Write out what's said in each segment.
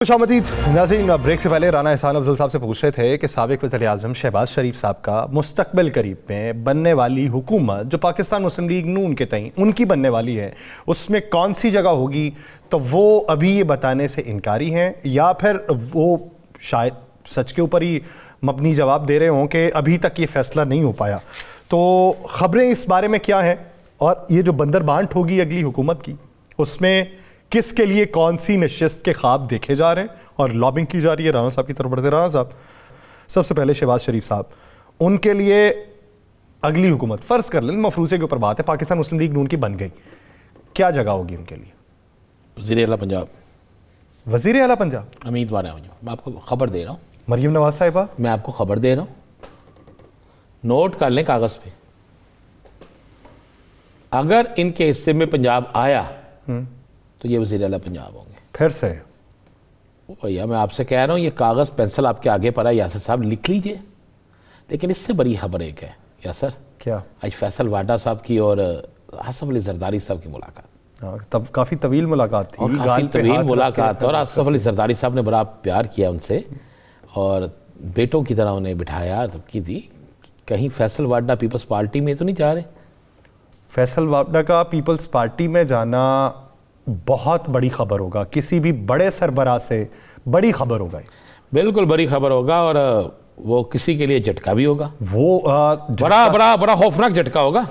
खुशामदीद नाज़रीन, ब्रेक से पहले राना एहसान अफजल साहब से पूछ रहे थे कि साबिक वज़ीर-ए-आज़म शहबाज शरीफ साहब का मुस्तकबिल करीब में बनने वाली हुकूमत जो पाकिस्तान मुस्लिम लीग नून के तई उनकी बनने वाली है, उसमें कौन सी जगह होगी। तो वो अभी ये बताने से इनकारी हैं या फिर वो शायद सच के ऊपर ही मबनी जवाब दे रहे हों कि अभी तक ये फैसला नहीं हो पाया। तो ख़बरें इस बारे में क्या हैं और ये जो बंदर बांट होगी अगली हुकूमत की, उसमें किसके लिए कौन सी नशिस्त के ख्वाब देखे जा रहे हैं और लॉबिंग की जा रही है। राना साहब की तरफ बढ़ते। राना साहब, सबसे पहले शहबाज शरीफ साहब, उनके लिए अगली हुकूमत फ़र्ज़ कर लें, मफरूज़े के ऊपर बात है, पाकिस्तान मुस्लिम लीग नून की बन गई, क्या जगह होगी उनके लिए? वज़ीर आला पंजाब। वज़ीर आला पंजाब उम्मीदवार हैं मैं आपको खबर दे रहा हूँ। मरियम नवाज साहिबा, मैं आपको खबर दे रहा हूँ, नोट कर लें कागज़ पे। अगर इनके हिस्से में पंजाब आया तो ये वज़ीर आला पंजाब होंगे फिर से। भैया मैं आपसे कह रहा हूँ, ये कागज़ पेंसिल आपके आगे पड़ा है, यासर साहब लिख लीजिए। लेकिन इससे बड़ी खबर एक है यासर, क्या? आज फैसल वाडा साहब की और आसफ अली जरदारी साहब की मुलाकात। तब काफ़ी तवील मुलाकात थी, काफ़ी तवील मुलाकात, और आसफ अली जरदारी साहब ने बड़ा प्यार किया उनसे और बेटों की तरह उन्हें बिठाया तब की थी। कहीं फैसल वाडा पीपल्स पार्टी में तो नहीं जा रहे? फैसल वाडा का पीपल्स पार्टी में जाना बहुत बड़ी खबर होगा, किसी भी बड़े सरबराह से बड़ी खबर होगा। बिल्कुल बड़ी खबर होगा और वो किसी के लिए झटका भी होगा। वो बड़ा बड़ा बड़ा खौफनाक झटका होगा।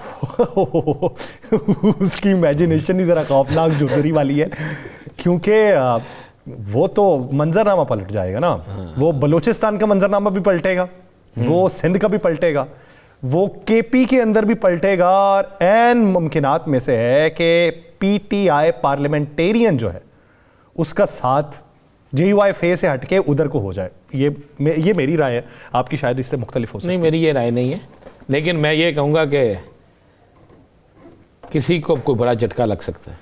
उसकी इमेजिनेशन ही जरा खौफनाक जुजरी वाली है, क्योंकि वो तो मंजरनामा पलट जाएगा ना। वो बलूचिस्तान का मंजरनामा भी पलटेगा, वो सिंध का भी पलटेगा, वो केपी के अंदर भी पलटेगा, और एन मुमकिनात में से है कि पीटीआई पार्लियामेंटेरियन जो है उसका साथ JUIF से हटके उधर को हो जाए। ये मेरी राय है, आपकी शायद इससे मुख्तलिफ हो सकती है। नहीं, मेरी ये राय नहीं है, लेकिन मैं ये कहूँगा कि किसी को कोई बड़ा झटका लग सकता है,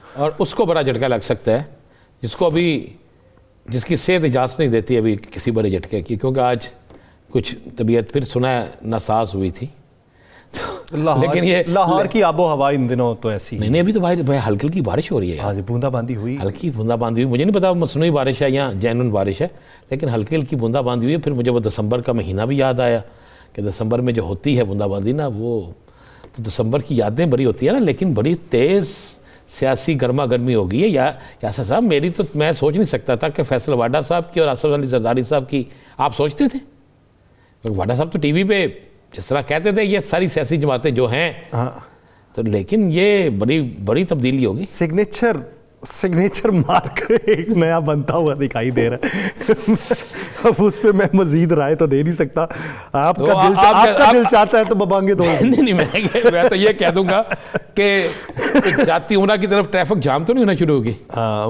और उसको बड़ा झटका लग सकता है जिसकी सेहत इजाज़त नहीं देती अभी किसी बड़े झटके की, क्योंकि आज कुछ तबीयत फिर सुना है नासाज हुई थी। लेकिन ये लाहौर की आबो हवा इन दिनों तो ऐसी नहीं, अभी तो भाई हल्की हल्की बारिश हो रही है। हाँ जी, बूंदाबांदी हुई, हल्की बूंदाबांदी हुई। मुझे नहीं पता मसनूई बारिश है या जेन्युइन बारिश है, लेकिन हल्की हल्की बूंदाबांदी हुई है। फिर मुझे वो दिसंबर का महीना भी याद आया कि दिसंबर में जो होती है बूंदाबांदी ना, वो तो दिसंबर की यादें बड़ी होती है ना, लेकिन बड़ी तेज़ सियासी गर्मा गर्मी हो गई है। यासर साहब, मेरी तो मैं सोच नहीं सकता था कि फैसल वाडा साहब की और आसफ अली जरदारी साहब की आप सोचते थे। वाडा साहब तो टीवी पे जिस तरह कहते थे ये सारी सियासी जमातें जो हैं, तो लेकिन ये बड़ी बड़ी तब्दीली होगी। सिग्नेचर मार्क एक नया बनता हुआ दिखाई दे रहा है। अब उस पर मैं मजीद राय तो दे नहीं सकता। आपका दिल चाहता है तो बबांगे दो। नहीं, मैं तो ये कह दूंगा कि जाती उमरा की तरफ ट्रैफिक जाम तो नहीं होना शुरू होगी।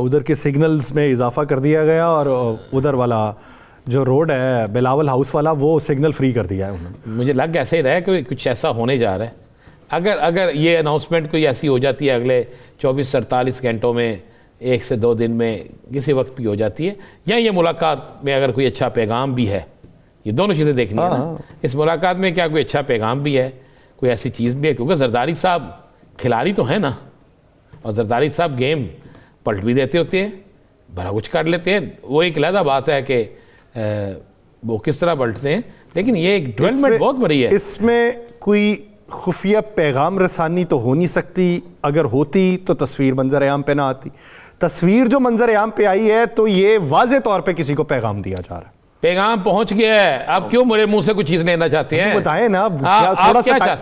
उधर के सिग्नल्स में इजाफा कर दिया गया, और उधर वाला जो रोड है बिलावल हाउस वाला, वो सिग्नल फ्री कर दिया है उन्होंने। मुझे लग ऐसे ही रहा है कि कुछ ऐसा होने जा रहा है। अगर ये अनाउंसमेंट कोई ऐसी हो जाती है अगले 24-48 घंटों में, 1 से 2 दिन में, किसी वक्त भी हो जाती है, या ये मुलाकात में अगर कोई अच्छा पैगाम भी है, ये दोनों चीज़ें देखनी है ना। इस मुलाकात में क्या कोई अच्छा पैगाम भी है, कोई ऐसी चीज़ भी है, क्योंकि जरदारी साहब खिलाड़ी तो हैं ना, और जरदारी साहब गेम पलट भी देते होते हैं, बड़ा कुछ कर लेते हैं। वो एक अलग बात है कि वो किस तरह पलटते हैं, लेकिन ये एक डेवलपमेंट बहुत बड़ी है। इसमें कोई खुफिया पैगाम रसानी तो हो नहीं सकती। अगर होती तो तस्वीर मंजर आम पे ना आती। तस्वीर जो मंजर आम पे आई है तो ये वाज़े तौर पे किसी को पैगाम दिया जा रहा है। पैगाम पहुंच गया है, आप क्यों मेरे मुंह से कुछ चीज़ लेना चाहते हैं? बताएं ना,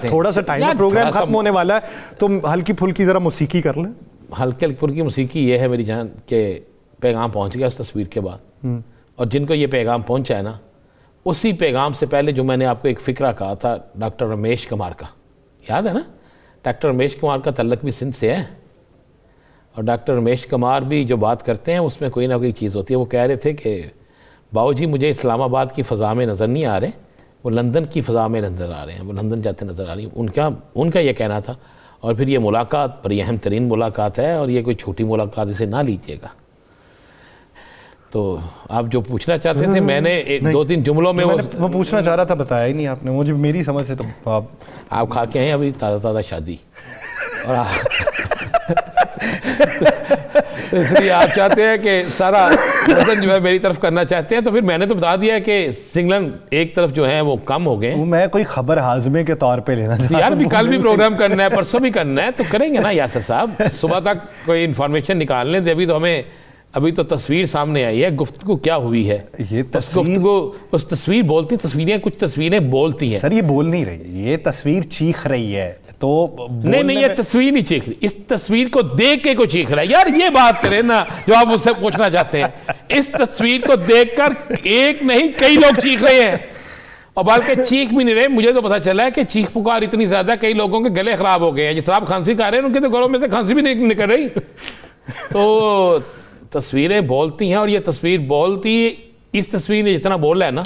थोड़ा सा टाइम, प्रोग्राम खत्म होने वाला है, तो हल्की फुल्की जरा मौसीकी कर लें। हल्की फुल्की मौसीकी ये है मेरी जान के पैगाम पहुंच गया इस तस्वीर के बाद, और जिनको ये पैगाम पहुंचा है ना, उसी पैगाम से पहले जो मैंने आपको एक फ़िक्रा कहा था डॉक्टर रमेश कुमार का, याद है ना? डॉक्टर रमेश कुमार का तल्लक भी सिंध से है, और डॉक्टर रमेश कुमार भी जो बात करते हैं उसमें कोई ना कोई चीज़ होती है। वो कह रहे थे कि बाबूजी मुझे इस्लामाबाद की फ़ज़ा में नज़र नहीं आ रहे, वो लंदन की फ़ज़ा में नज़र आ रहे हैं, वो लंदन जाते नज़र आ रही है, उनका ये कहना था। और फिर ये मुलाकात बड़ी अहम तरीन मुलाकात है, और ये कोई छोटी मुलाकात इसे ना लीजिएगा। तो आप जो पूछना चाहते थे, मैंने 2-3 जुमलों में वो पूछना चाह रहा था, बताया ही नहीं आपने मुझे। मेरी समझ से तो आप खा के आए अभी ताज़ा शादी, और तो इसलिए आप चाहते हैं कि सारा वजन जो है मेरी तरफ करना चाहते हैं, तो फिर मैंने तो बता दिया है कि सिंगलन एक तरफ जो है वो कम हो गए। मैं कोई खबर हाजमे के तौर पे लेना चाहता यार हूं। भी कल भी प्रोग्राम करना है, परसों भी करना है, तो करेंगे ना यासर साहब। सुबह तक कोई इन्फॉर्मेशन निकालने दे। अभी तो तस्वीर सामने आई है, गुफ्तगू क्या हुई है ये तस्वीर, उस तस्वीर बोलती, तस्वीरें कुछ तस्वीरें बोलती हैं। सर ये बोल नहीं रही, ये तस्वीर चीख रही है। तो नहीं, ये तस्वीर नहीं चीख रही, इस तस्वीर को देख के कोई चीख रहा है। यार ये बात करें ना जो आप मुझसे पूछना चाहते हैं। इस तस्वीर को देखकर एक नहीं कई लोग चीख रहे हैं, और बल्कि चीख भी नहीं रहे। मुझे तो पता चला है कि चीख पुकार इतनी ज्यादा कई लोगों के गले खराब हो गए हैं। जिस तरह आप खांसी खा रहे हैं, उनके तो गलों में से खांसी भी नहीं निकल रही। तो तस्वीरें बोलती हैं, और ये तस्वीर बोलती, इस तस्वीर ने जितना बोला है ना,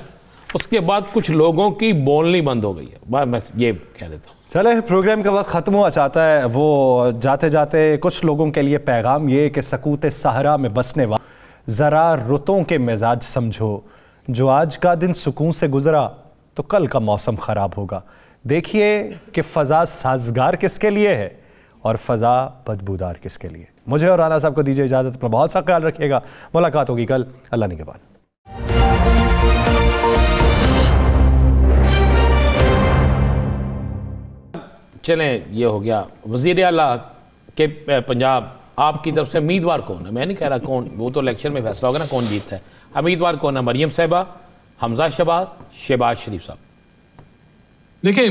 उसके बाद कुछ लोगों की बोलनी बंद हो गई है। बात मैं ये कह देता हूँ। चले, प्रोग्राम का वक्त ख़त्म हुआ चाहता है। वो जाते जाते कुछ लोगों के लिए पैगाम ये कि सकूत सहरा में बसने वाले ज़रा रुतों के मिजाज समझो, जो आज का दिन सुकून से गुजरा तो कल का मौसम ख़राब होगा। देखिए कि फ़ज़ा साजगार किसके लिए है और फ़ज़ा बदबूदार किसके लिए। मुझे और राना साहब को दीजिए इजाज़त। अपना बहुत सा ख्याल रखिएगा। मुलाकात होगी कल, अल्लाह निगहबान। चलें, ये हो गया वज़ीर आला के पंजाब। आपकी तरफ से उम्मीदवार कौन है? मैं नहीं कह रहा कौन, वो तो इलेक्शन में फैसला होगा ना कौन जीतता है। उम्मीदवार कौन है? मरियम साहिबा, हमजा शहबाज शरीफ साहब। देखिए,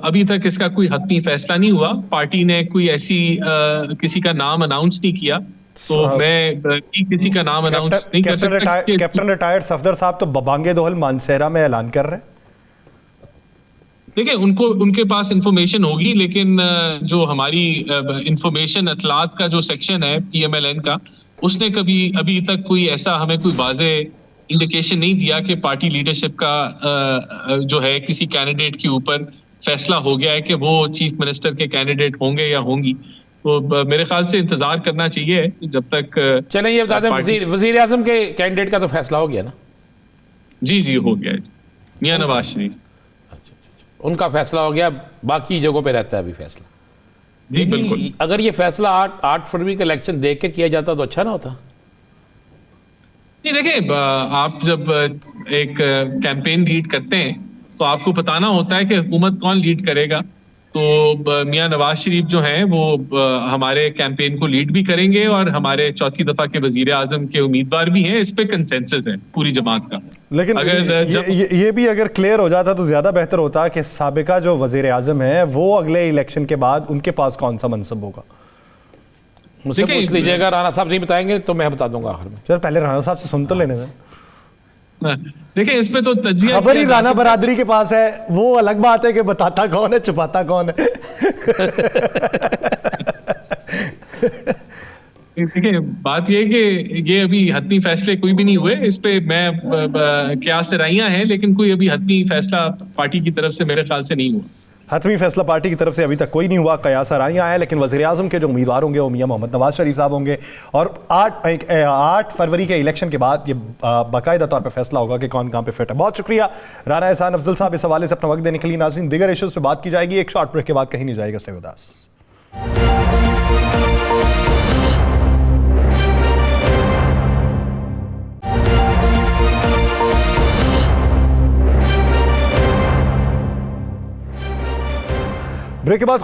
अभी तक इसका कोई हतमी फैसला नहीं हुआ। पार्टी ने कोई ऐसी किसी का नाम अनाउंस नहीं किया, तो मैं किसी का नाम अनाउंस नहीं कर सकता। कैप्टन रिटायर्ड सफदर साहब तो बबांगे दोहल मानसेरा में ऐलान कर रहे हैं। देखिए, उनके पास इंफॉर्मेशन होगी, लेकिन जो हमारी इंफॉर्मेशन अतलात का जो सेक्शन है PMLN का, उसने कभी अभी तक कोई ऐसा हमें कोई वाज़े इंडिकेशन नहीं दिया कि पार्टी लीडरशिप का जो है किसी कैंडिडेट के ऊपर फैसला हो गया है कि वो चीफ मिनिस्टर के कैंडिडेट होंगे या होंगी। तो मेरे ख्याल से इंतजार करना चाहिए जब तक। चलें, ये बता दें, वजीर आजम के कैंडिडेट का तो फैसला हो गया ना? जी हो गया है, मियां नवाज शरीफ। उनका फैसला हो गया, बाकी जगहों पे रहता है अभी फैसला। जी बिल्कुल। अगर ये फैसला 8 फरवरी का इलेक्शन देख के किया जाता तो अच्छा ना होता? नहीं, देखिए, आप जब एक कैंपेन लीड करते हैं तो आपको बताना होता है कि हुकूमत कौन लीड करेगा। तो मियां नवाज शरीफ जो हैं वो हमारे कैंपेन को लीड भी करेंगे, और हमारे चौथी दफा के वजीर आजम के उम्मीदवार भी हैं। इस पे कंसेंसस है पूरी जमात का। लेकिन अगर ये भी अगर क्लियर हो जाता तो ज्यादा बेहतर होता कि साबिका जो वजीर आजम है वो अगले इलेक्शन के बाद उनके पास कौन सा मनसब होगा। मुझसे पूछ लीजिएगा, राणा साहब नहीं बताएंगे तो मैं बता दूंगा आखिर में। चल पहले राणा साहब से सुन तो लेने दें। देखिए, इस पे तो तज्जिया खबर ही राणा बरादरी के पास है, वो अलग बात है कि बताता कौन है छुपाता कौन है। देखिए, बात यह है कि ये अभी हतमी फैसले कोई भी नहीं हुए। इस पे मैं क्या सराहियां हैं, लेकिन कोई अभी हतमी फैसला पार्टी की तरफ से मेरे ख्याल से नहीं हुआ। हतमी फैसला पार्टी की तरफ से अभी तक कोई नहीं हुआ, कयास आराइयां हैं। लेकिन वज़ीर आज़म के जो उम्मीदवार होंगे वो मियां मोहम्मद नवाज शरीफ साहब होंगे, और 8 फरवरी के इलेक्शन के बाद ये बाकायदा तौर पर फैसला होगा कि कौन कहाँ पे फिट है। बहुत शुक्रिया राना एहसान अफजल साहब इस हवाले से अपना वक्त देने के लिए। नाज़रीन, दीगर इश्यूज़ पे बात की जाएगी एक शॉर्ट ब्रेक के बाद, कहीं नहीं जाएगा। Stay with us. ब्रेक के बाद